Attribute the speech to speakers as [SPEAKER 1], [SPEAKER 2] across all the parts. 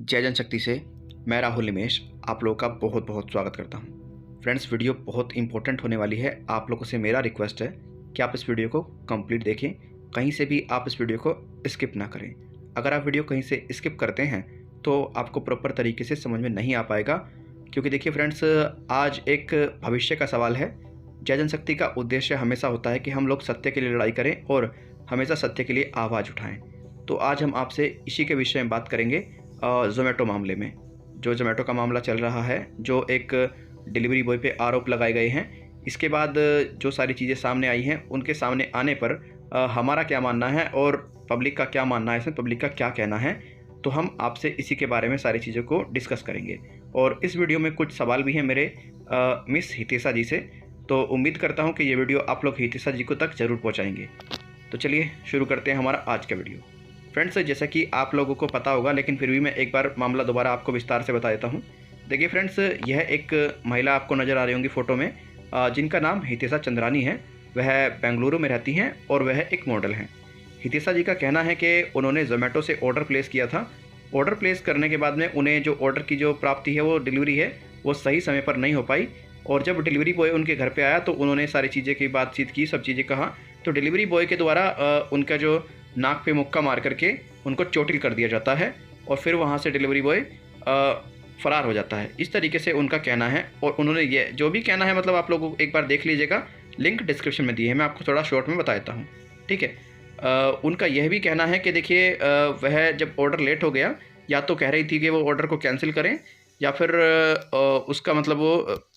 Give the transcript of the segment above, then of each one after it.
[SPEAKER 1] जय जनशक्ति से मैं राहुल निमेश आप लोगों का बहुत बहुत स्वागत करता हूं। फ्रेंड्स, वीडियो बहुत इंपॉर्टेंट होने वाली है। आप लोगों से मेरा रिक्वेस्ट है कि आप इस वीडियो को कंप्लीट देखें, कहीं से भी आप इस वीडियो को स्किप ना करें। अगर आप वीडियो कहीं से स्किप करते हैं तो आपको प्रॉपर तरीके से समझ में नहीं आ पाएगा, क्योंकि देखिए फ्रेंड्स, आज एक भविष्य का सवाल है। जय जनशक्ति का उद्देश्य हमेशा होता है कि हम लोग सत्य के लिए लड़ाई करें और हमेशा सत्य के लिए आवाज़ उठाएं। तो आज हम आपसे इसी के विषय में बात करेंगे। ज़ोमैटो मामले में, जो ज़ोमैटो का मामला चल रहा है, जो एक डिलीवरी बॉय पे आरोप लगाए गए हैं, इसके बाद जो सारी चीज़ें सामने आई हैं, उनके सामने आने पर हमारा क्या मानना है और पब्लिक का क्या मानना है, इसमें पब्लिक का क्या कहना है, तो हम आपसे इसी के बारे में सारी चीज़ों को डिस्कस करेंगे। और इस वीडियो में कुछ सवाल भी हैं मेरे मिस हितेशा जी से, तो उम्मीद करता हूँ कि ये वीडियो आप लोग हितेशा जी को तक ज़रूर पहुँचाएंगे। तो चलिए शुरू करते हैं हमारा आज का वीडियो। फ्रेंड्स, जैसा कि आप लोगों को पता होगा, लेकिन फिर भी मैं एक बार मामला दोबारा आपको विस्तार से बता देता हूँ। देखिए फ्रेंड्स, यह एक महिला आपको नज़र आ रही होंगी फ़ोटो में, जिनका नाम हितेशा चंद्रानी है। वह बेंगलुरु में रहती हैं और वह एक मॉडल हैं। हितेशा जी का कहना है कि उन्होंने ज़ोमैटो से ऑर्डर प्लेस किया था। ऑर्डर प्लेस करने के बाद में उन्हें जो ऑर्डर की जो प्राप्ति है, वो डिलीवरी है, वो सही समय पर नहीं हो पाई। और जब डिलीवरी बॉय उनके घर पे आया तो उन्होंने सारी चीज़ें की बातचीत की, सब चीज़ें कहा। तो डिलीवरी बॉय के द्वारा उनका जो नाक पे मुक्का मार करके उनको चोटिल कर दिया जाता है और फिर वहाँ से डिलीवरी बॉय फ़रार हो जाता है। इस तरीके से उनका कहना है। और उन्होंने ये जो भी कहना है, मतलब आप लोगों को एक बार देख लीजिएगा, लिंक डिस्क्रिप्शन में दिए है, मैं आपको थोड़ा शॉर्ट में बता देता हूँ, ठीक है। उनका यह भी कहना है कि देखिए, वह जब ऑर्डर लेट हो गया, या तो कह रही थी कि वो ऑर्डर को कैंसिल करें, या फिर उसका मतलब वो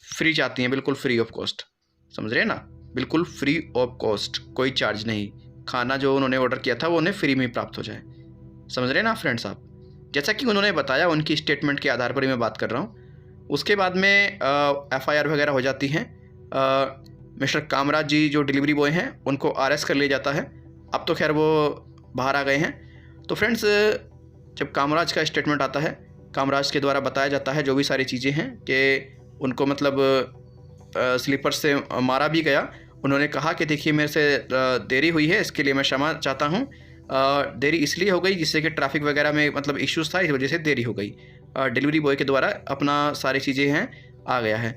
[SPEAKER 1] फ्री चाहती हैं, बिल्कुल फ्री ऑफ कॉस्ट। समझ रहे हैं ना, बिल्कुल फ्री ऑफ कॉस्ट, कोई चार्ज नहीं। खाना जो उन्होंने ऑर्डर किया था वो उन्हें फ्री में प्राप्त हो जाए। समझ रहे हैं ना फ्रेंड्स आप, जैसा कि उन्होंने बताया, उनकी स्टेटमेंट के आधार पर ही मैं बात कर रहा हूँ। उसके बाद में FIR वगैरह हो जाती हैं। मिस्टर कामराज जी जो डिलीवरी बॉय हैं, उनको अरेस्ट कर लिया जाता है। अब तो खैर वो बाहर आ गए हैं। तो फ्रेंड्स, जब कामराज का स्टेटमेंट आता है, कामराज के द्वारा बताया जाता है जो भी सारी चीज़ें हैं, कि उनको मतलब स्लीपर से मारा भी गया। उन्होंने कहा कि देखिए, मेरे से देरी हुई है, इसके लिए मैं क्षमा चाहता हूँ। देरी इसलिए हो गई जिससे कि ट्रैफिक वगैरह में मतलब इश्यूज़ था, इस वजह से देरी हो गई। डिलीवरी बॉय के द्वारा अपना सारी चीज़ें हैं आ गया है।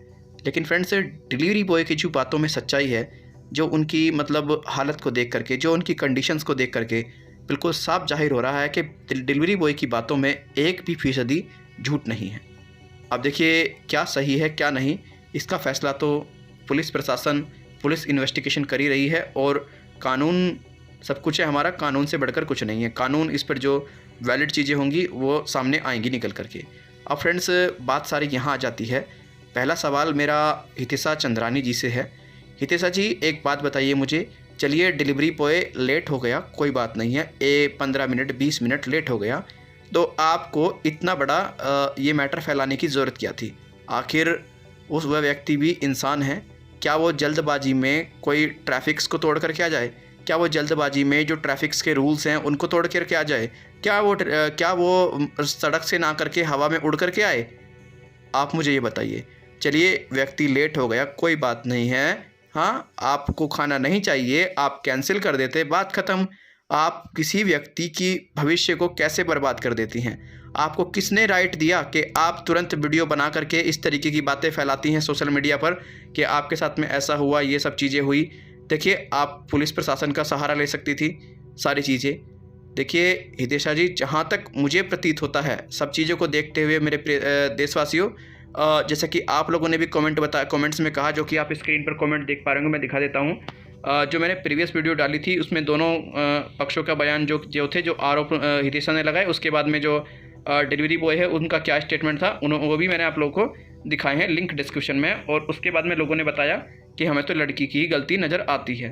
[SPEAKER 1] लेकिन फ्रेंड्स, डिलीवरी बॉय की जो बातों में सच्चाई है, जो उनकी मतलब हालत को देख करके, जो उनकी कंडीशंस को देख करके बिल्कुल साफ जाहिर हो रहा है कि डिलीवरी बॉय की बातों में 1% झूठ नहीं है। अब देखिए, क्या सही है क्या नहीं, इसका फ़ैसला तो पुलिस प्रशासन, पुलिस इन्वेस्टिगेशन कर ही रही है। और कानून सब कुछ है हमारा, कानून से बढ़कर कुछ नहीं है। कानून इस पर जो वैलिड चीज़ें होंगी वो सामने आएंगी निकल करके। अब फ्रेंड्स, बात सारी यहाँ आ जाती है। पहला सवाल मेरा हितेशा चंद्रानी जी से है। हितेशा जी, एक बात बताइए मुझे। चलिए, डिलीवरी बॉय लेट हो गया, कोई बात नहीं है, 15 मिनट 20 मिनट लेट हो गया, तो आपको इतना बड़ा ये मैटर फैलाने की ज़रूरत क्या थी? आखिर वह व्यक्ति भी इंसान है। क्या वो जल्दबाजी में कोई ट्रैफिक्स को तोड़ करके आ जाए? क्या वो जल्दबाजी में जो ट्रैफिक्स के रूल्स हैं उनको तोड़ करके आ जाए? क्या वो सड़क से ना करके हवा में उड़ करके आए? आप मुझे ये बताइए। चलिए, व्यक्ति लेट हो गया, कोई बात नहीं है। हाँ, आपको खाना नहीं चाहिए, आप कैंसिल कर देते, बात ख़त्म। आप किसी व्यक्ति की भविष्य को कैसे बर्बाद कर देती हैं? आपको किसने राइट दिया कि आप तुरंत वीडियो बना करके इस तरीके की बातें फैलाती हैं सोशल मीडिया पर कि आपके साथ में ऐसा हुआ, ये सब चीज़ें हुई? देखिए, आप पुलिस प्रशासन का सहारा ले सकती थी सारी चीज़ें। देखिए हितेशा जी, जहाँ तक मुझे प्रतीत होता है, सब चीज़ों को देखते हुए मेरे देशवासियों, जैसा कि आप लोगों ने भी कमेंट्स में कहा, जो कि आप स्क्रीन पर कमेंट देख पा रहे होंगे, मैं दिखा देता हूँ। जो मैंने प्रीवियस वीडियो डाली थी, उसमें दोनों पक्षों का बयान जो थे, जो आरोप हितेशा ने लगाए, उसके बाद में जो डिलीवरी बॉय है उनका क्या स्टेटमेंट था, वो भी मैंने आप लोगों को दिखाए हैं, लिंक डिस्क्रिप्शन में। और उसके बाद में लोगों ने बताया कि हमें तो लड़की की गलती नज़र आती है।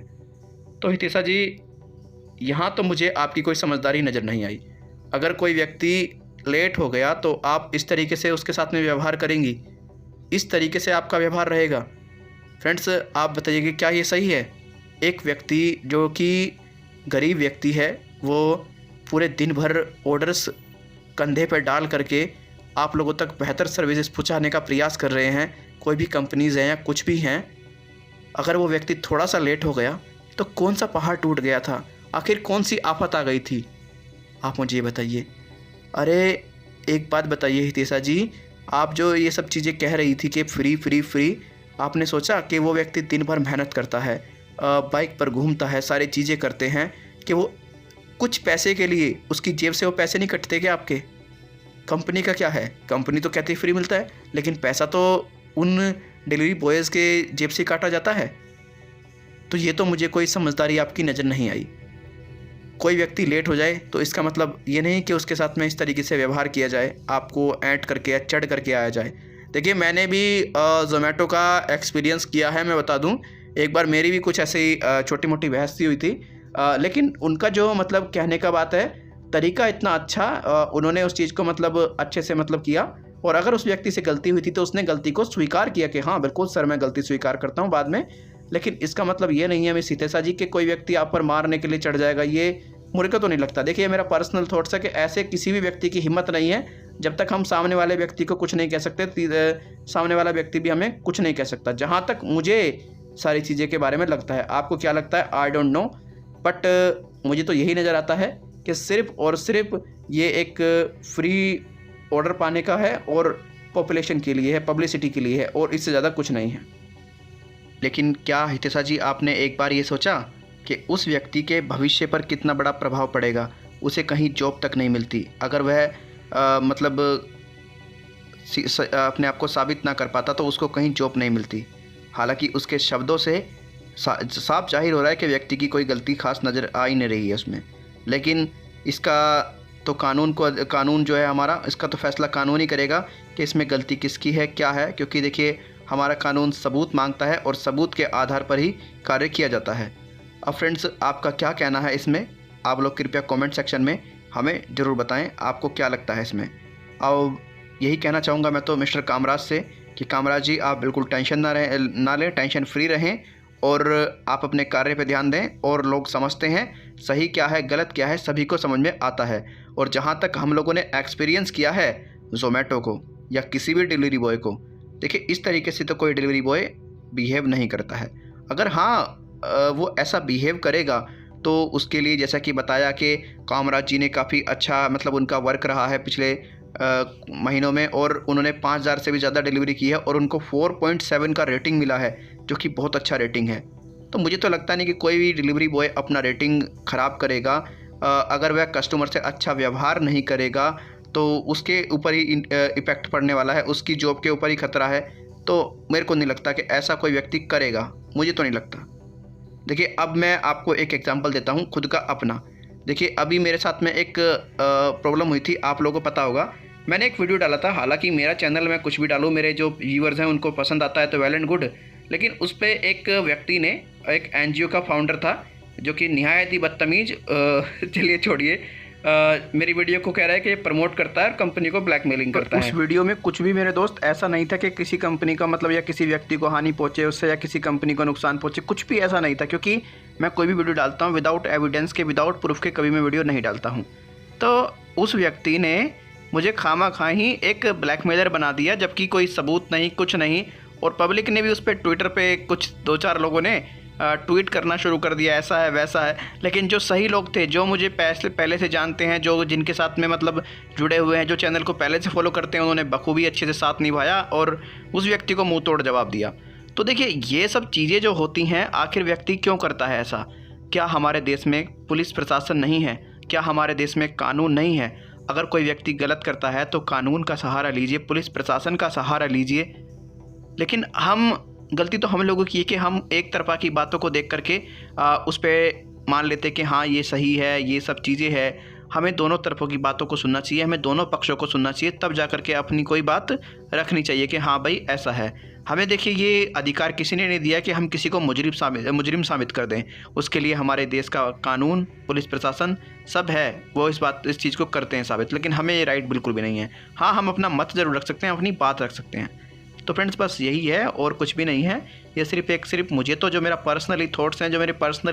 [SPEAKER 1] तो हितेशा जी, यहाँ तो मुझे आपकी कोई समझदारी नज़र नहीं आई। अगर कोई व्यक्ति लेट हो गया तो आप इस तरीके से उसके साथ में व्यवहार करेंगी, इस तरीके से आपका व्यवहार रहेगा? फ्रेंड्स, आप बताइए कि क्या ये सही है? एक व्यक्ति जो कि गरीब व्यक्ति है, वो पूरे दिन भर ऑर्डर्स कंधे पर डाल करके आप लोगों तक बेहतर सर्विसेज पहुंचाने का प्रयास कर रहे हैं, कोई भी कंपनीज़ हैं या कुछ भी हैं। अगर वो व्यक्ति थोड़ा सा लेट हो गया तो कौन सा पहाड़ टूट गया था? आखिर कौन सी आफत आ गई थी? आप मुझे ये बताइए। अरे, एक बात बताइए हितेशा जी, आप जो ये सब चीज़ें कह रही थी कि फ्री फ्री फ्री, आपने सोचा कि वो व्यक्ति दिन भर मेहनत करता है, बाइक पर घूमता है, सारी चीज़ें करते हैं, कि वो कुछ पैसे के लिए उसकी जेब से वो पैसे नहीं कटते क्या आपके? कंपनी का क्या है, कंपनी तो कहती है फ्री मिलता है, लेकिन पैसा तो उन डिलीवरी बॉयज़ के जेब से काटा जाता है। तो ये तो मुझे कोई समझदारी आपकी नज़र नहीं आई। कोई व्यक्ति लेट हो जाए तो इसका मतलब ये नहीं कि उसके साथ में इस तरीके से व्यवहार किया जाए, आपको ऐंठ करके या चढ़ करके आया जाए। देखिए, मैंने भी ज़ोमैटो का एक्सपीरियंस किया है, मैं बता दूं। एक बार मेरी भी कुछ ऐसी छोटी मोटी बहस सी हुई थी, लेकिन उनका जो मतलब कहने का बात है, तरीका इतना अच्छा, उन्होंने उस चीज़ को मतलब अच्छे से मतलब किया, और अगर उस व्यक्ति से गलती हुई थी तो उसने गलती को स्वीकार किया कि हाँ बिल्कुल सर, मैं गलती स्वीकार करता हूँ बाद में। लेकिन इसका मतलब ये नहीं है मिस हितेशा जी कि कोई व्यक्ति आप पर मारने के लिए चढ़ जाएगा, ये मुझे को तो नहीं लगता। देखिए, मेरा पर्सनल थॉट्स है कि ऐसे किसी भी व्यक्ति की हिम्मत नहीं है, जब तक हम सामने वाले व्यक्ति को कुछ नहीं कह सकते, सामने वाला व्यक्ति भी हमें कुछ नहीं कह सकता, जहाँ तक मुझे सारी चीज़ें के बारे में लगता है। आपको क्या लगता है आई डोंट नो, बट मुझे तो यही नज़र आता है कि सिर्फ़ और सिर्फ ये एक फ्री ऑर्डर पाने का है, और पॉपुलेशन के लिए है, पब्लिसिटी के लिए है, और इससे ज़्यादा कुछ नहीं है। लेकिन क्या हितेशा जी, आपने एक बार ये सोचा कि उस व्यक्ति के भविष्य पर कितना बड़ा प्रभाव पड़ेगा? उसे कहीं जॉब तक नहीं मिलती अगर वह मतलब अपने आप को साबित ना कर पाता, तो उसको कहीं जॉब नहीं मिलती। हालांकि उसके शब्दों से साफ जाहिर हो रहा है कि व्यक्ति की कोई गलती खास नज़र आ ही नहीं रही है उसमें, लेकिन इसका तो कानून जो है हमारा, इसका तो फैसला कानून ही करेगा कि इसमें गलती किसकी है, क्या है। क्योंकि देखिए, हमारा कानून सबूत मांगता है और सबूत के आधार पर ही कार्य किया जाता है। अब फ्रेंड्स, आपका क्या कहना है इसमें? आप लोग कृपया कमेंट सेक्शन में हमें ज़रूर बताएं, आपको क्या लगता है इसमें। अब यही कहना चाहूँगा मैं तो मिस्टर कामराज से कि कामराज जी, आप बिल्कुल टेंशन ना लें, टेंशन फ्री रहें, और आप अपने कार्य पे ध्यान दें। और लोग समझते हैं सही क्या है गलत क्या है, सभी को समझ में आता है। और जहाँ तक हम लोगों ने एक्सपीरियंस किया है ज़ोमैटो को या किसी भी डिलीवरी बॉय को, देखिए इस तरीके से तो कोई डिलीवरी बॉय बिहेव नहीं करता है। अगर हाँ वो ऐसा बिहेव करेगा तो उसके लिए, जैसा कि बताया कि कामराज जी ने काफ़ी अच्छा मतलब उनका वर्क रहा है पिछले महीनों में, और उन्होंने 5000 से भी ज़्यादा डिलीवरी की है, और उनको 4.7 का रेटिंग मिला है, जो कि बहुत अच्छा रेटिंग है। तो मुझे तो लगता नहीं कि कोई भी डिलीवरी बॉय अपना रेटिंग ख़राब करेगा। अगर वह कस्टमर से अच्छा व्यवहार नहीं करेगा तो उसके ऊपर ही इफ़ेक्ट पड़ने वाला है, उसकी जॉब के ऊपर ही खतरा है। तो मेरे को नहीं लगता कि ऐसा कोई व्यक्ति करेगा, मुझे तो नहीं लगता। देखिए, अब मैं आपको एक एग्जांपल देता हूँ खुद का अपना। देखिए, अभी मेरे साथ में एक प्रॉब्लम हुई थी, आप लोगों को पता होगा। मैंने एक वीडियो डाला था, हालांकि मेरा चैनल में कुछ भी डालूँ, मेरे जो व्यूअर्स हैं उनको पसंद आता है तो वेल एंड गुड, लेकिन उस पर एक व्यक्ति ने, एक NGO का फाउंडर था जो कि निहायत ही बदतमीज़, चलिए छोड़िए, मेरी वीडियो को कह रहा है कि प्रमोट करता है और कंपनी को ब्लैकमेलिंग करता है। उस वीडियो में कुछ भी मेरे दोस्त ऐसा नहीं था कि किसी कंपनी का मतलब या किसी व्यक्ति को हानि पहुंचे उससे, या किसी कंपनी को नुकसान पहुंचे, कुछ भी ऐसा नहीं था। क्योंकि मैं कोई भी वीडियो डालता हूं विदाउट एविडेंस के, विदाउट प्रूफ के कभी मैं वीडियो नहीं डालता हूं। तो उस व्यक्ति ने मुझे खामा-खा ही एक ब्लैकमेलर बना दिया, जबकि कोई सबूत नहीं, कुछ नहीं। और पब्लिक ने भी उस पर ट्विटर पर कुछ 2-4 लोगों ने ट्वीट करना शुरू कर दिया, ऐसा है वैसा है। लेकिन जो सही लोग थे, जो मुझे पहले से जानते हैं, जो जिनके साथ में मतलब जुड़े हुए हैं, जो चैनल को पहले से फॉलो करते हैं, उन्होंने बखूबी अच्छे से साथ निभाया और उस व्यक्ति को मुंह तोड़ जवाब दिया। तो देखिए, ये सब चीज़ें जो होती हैं, आखिर व्यक्ति क्यों करता है ऐसा? क्या हमारे देश में पुलिस प्रशासन नहीं है? क्या हमारे देश में कानून नहीं है? अगर कोई व्यक्ति गलत करता है तो कानून का सहारा लीजिए, पुलिस प्रशासन का सहारा लीजिए। लेकिन गलती तो हम लोगों की है कि हम एक तरफा की बातों को देख करके उस पर मान लेते कि हाँ ये सही है, ये सब चीज़ें हैं। हमें दोनों तरफों की बातों को सुनना चाहिए, हमें दोनों पक्षों को सुनना चाहिए, तब जा करके अपनी कोई बात रखनी चाहिए कि हाँ भाई ऐसा है। हमें देखिए, ये अधिकार किसी ने नहीं दिया कि हम किसी को मुजरिम साबित कर दें। उसके लिए हमारे देश का कानून, पुलिस प्रशासन सब है, वो इस चीज़ को करते हैं साबित। लेकिन हमें ये राइट बिल्कुल भी नहीं है। हाँ, हम अपना मत ज़रूर रख सकते हैं, अपनी बात रख सकते हैं। तो फ्रेंड्स, बस यही है और कुछ भी नहीं है। ये सिर्फ मुझे तो जो मेरा पर्सनली थॉट्स हैं, जो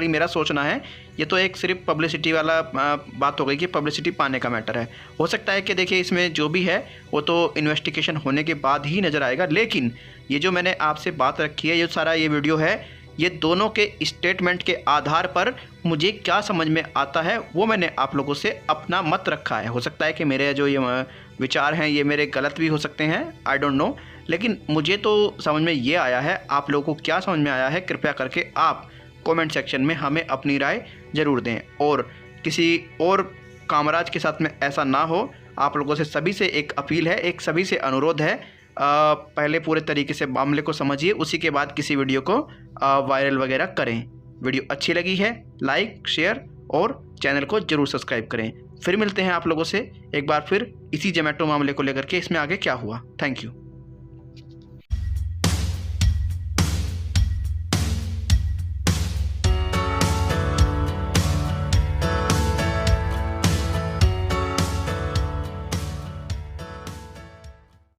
[SPEAKER 1] मेरा सोचना है, ये तो एक सिर्फ पब्लिसिटी वाला बात हो गई कि पब्लिसिटी पाने का मैटर है। हो सकता है कि देखिए इसमें जो भी है वो तो इन्वेस्टिगेशन होने के बाद ही नज़र आएगा। लेकिन ये जो मैंने आपसे बात रखी है, ये सारा ये वीडियो है, ये दोनों के स्टेटमेंट के आधार पर मुझे क्या समझ में आता है वो मैंने आप लोगों से अपना मत रखा है। हो सकता है कि मेरे जो ये विचार हैं ये मेरे गलत भी हो सकते हैं, आई डोंट नो, लेकिन मुझे तो समझ में ये आया है। आप लोगों को क्या समझ में आया है, कृपया करके आप कमेंट सेक्शन में हमें अपनी राय ज़रूर दें। और किसी और कामराज के साथ में ऐसा ना हो, आप लोगों से सभी से एक अपील है, एक सभी से अनुरोध है, पहले पूरे तरीके से मामले को समझिए, उसी के बाद किसी वीडियो को वायरल वगैरह करें। वीडियो अच्छी लगी है लाइक, शेयर और चैनल को ज़रूर सब्सक्राइब करें। फिर मिलते हैं आप लोगों से एक बार फिर इसी जोमेटो मामले को लेकर के, इसमें आगे क्या हुआ। Thank you.